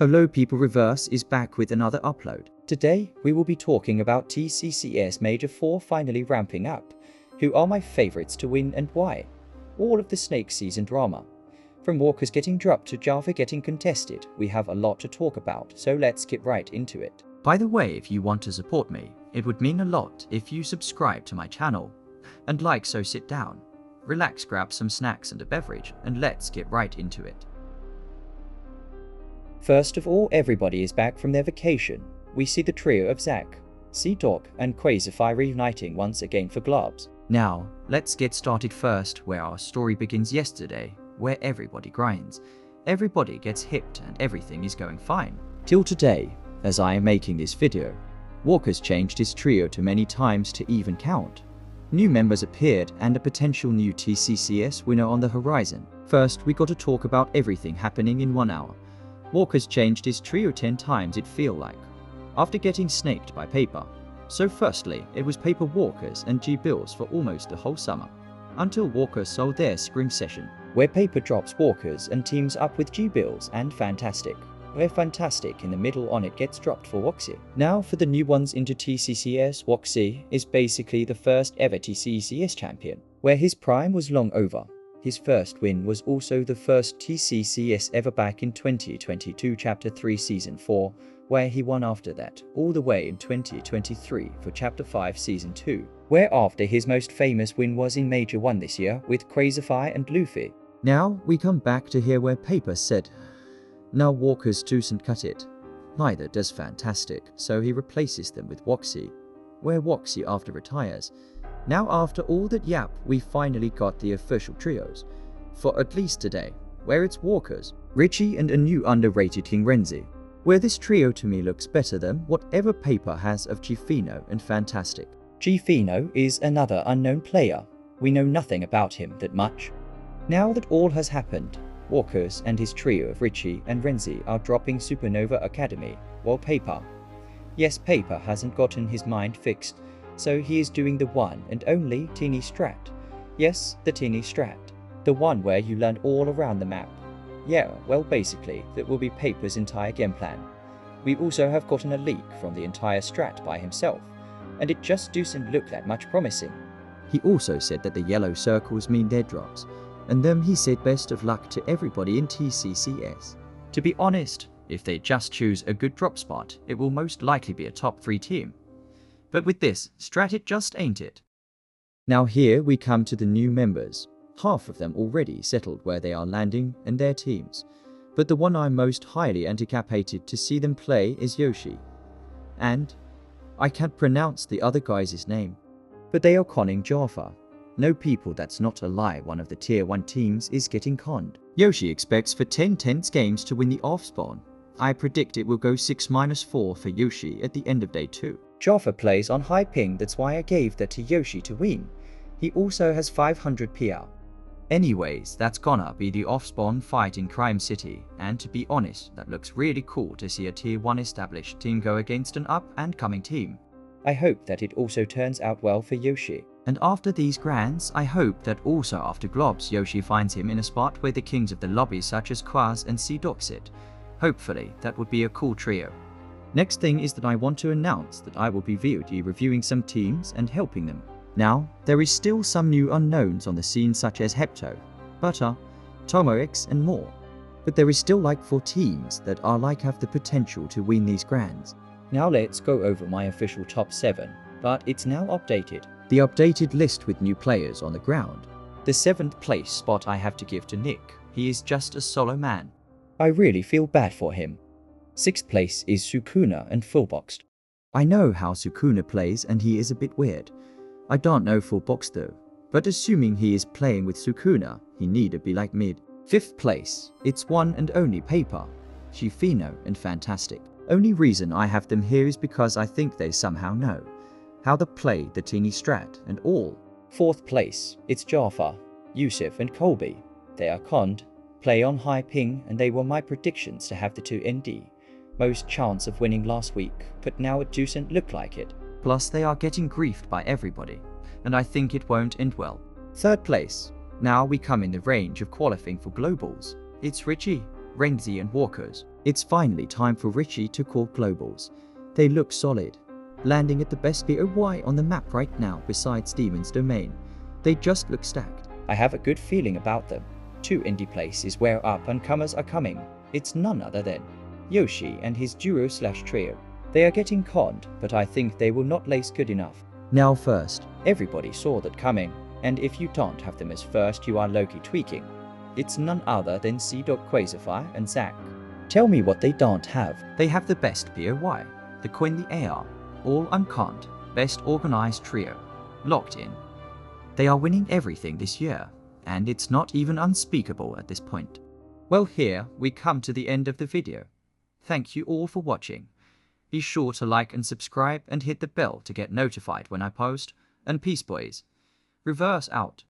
Hello People, Reverse is back with another upload. Today we will be talking about TCCS Major 4 finally ramping up. Who are my favorites to win and why? All of the Snake season drama. From Walkers getting dropped to Java getting contested, we have a lot to talk about, so let's get right into it. By the way, if you want to support me, it would mean a lot if you subscribe to my channel. And like, so sit down, relax, grab some snacks and a beverage, and let's get right into it. First of all, everybody is back from their vacation. We see the trio of Zack, Sea-Dog and Quazify reuniting once again for Globs. Now, let's get started first where our story begins yesterday, where everybody grinds. Everybody gets hipped and everything is going fine. Till today, as I am making this video, Walker's changed his trio to many times to even count. New members appeared and a potential new TCCS winner on the horizon. First, we got to talk about everything happening in 1 hour. Walker's changed his trio 10 times it feel like, after getting snaked by Paper. So firstly, it was Paper Walkers and G-Bills for almost the whole summer, until Walker sold their Scrim session, where Paper drops Walkers and teams up with G-Bills and Fantastic, where Fantastic in the middle on it gets dropped for Woxie. Now for the new ones into TCCS, Woxie is basically the first ever TCCS champion, where his prime was long over. His first win was also the first TCCS ever back in 2022 Chapter 3 Season 4, where he won after that, all the way in 2023 for Chapter 5 Season 2, whereafter his most famous win was in Major 1 this year with Quazify and Luffy. Now we come back to here where Paper said, now Walker's doesn't cut it. Neither does Fantastic, so he replaces them with Woxie, where Woxie after retires. Now after all that yap, we finally got the official trios, for at least today, where it's Walkers, Richie and a new underrated King Renzi, where this trio to me looks better than whatever Paper has of Gfino and Fantastic. Gfino is another unknown player, we know nothing about him that much. Now that all has happened, Walkers and his trio of Richie and Renzi are dropping Supernova Academy, while Paper. Yes, Paper hasn't gotten his mind fixed, so he is doing the one and only Teeny Strat. Yes, the Teeny Strat. The one where you learn all around the map. Yeah, well basically, that will be Paper's entire game plan. We also have gotten a leak from the entire strat by himself, and it just doesn't look that much promising. He also said that the yellow circles mean their drops, and then he said best of luck to everybody in TCCS. To be honest, if they just choose a good drop spot, it will most likely be a top 3 team. But with this strat it just ain't it. Now here we come to the new members, half of them already settled where they are landing and their teams, but the one I'm most highly anticipated to see them play is Yoshi. And I can't pronounce the other guy's name, but they are conning Jaffa. No people, that's not a lie, one of the tier 1 teams is getting conned. Yoshi expects for 10 tense games to win the off spawn. I predict it will go 6-4 for Yoshi at the end of day 2. Jaffa plays on high ping, that's why I gave that to Yoshi to win. He also has 500 PR. Anyways, that's gonna be the off-spawn fight in Crime City, and to be honest, that looks really cool to see a tier 1 established team go against an up-and-coming team. I hope that it also turns out well for Yoshi. And after these grands, I hope that also after Globs, Yoshi finds him in a spot where the kings of the lobby such as Quaz and Sea-Dog sit. Hopefully, that would be a cool trio. Next thing is that I want to announce that I will be VOD reviewing some teams and helping them. Now, there is still some new unknowns on the scene such as Hepto, Butter, Tomox and more. But there is still like 4 teams that are like have the potential to win these grands. Now let's go over my official top 7, but it's now updated. The updated list with new players on the ground. The 7th place spot I have to give to Nick, he is just a solo man. I really feel bad for him. 6th place is Sukuna and Fullboxed. I know how Sukuna plays and he is a bit weird. I don't know Fullbox though, but assuming he is playing with Sukuna, he need to be like mid. 5th place, it's one and only Paper, Gfino and Fantastic. Only reason I have them here is because I think they somehow know how to play the teeny strat and all. 4th place, it's Jaffa, Yusuf and Colby. They are conned, play on high ping, and they were my predictions to have the 2 ND. Most chance of winning last week, but now it doesn't look like it. Plus they are getting griefed by everybody, and I think it won't end well. 3rd place, now we come in the range of qualifying for globals. It's Richie, Renzi and Walkers. It's finally time for Richie to call globals. They look solid, landing at the best POY on the map right now besides Demon's Domain. They just look stacked. I have a good feeling about them. 2 indie places where up-and-comers are coming. It's none other than Yoshi and his duo/trio. They are getting conned, but I think they will not lace good enough. Now first, everybody saw that coming, and if you don't have them as first, you are low-key tweaking. It's none other than quazify and Zach. Tell me what they don't have. They have the best POY, the coin the AR, all unconned, best organized trio, locked in. They are winning everything this year, and it's not even unspeakable at this point. Well, here we come to the end of the video. Thank you all for watching. Be sure to like and subscribe and hit the bell to get notified when I post, and peace boys. Reverse out.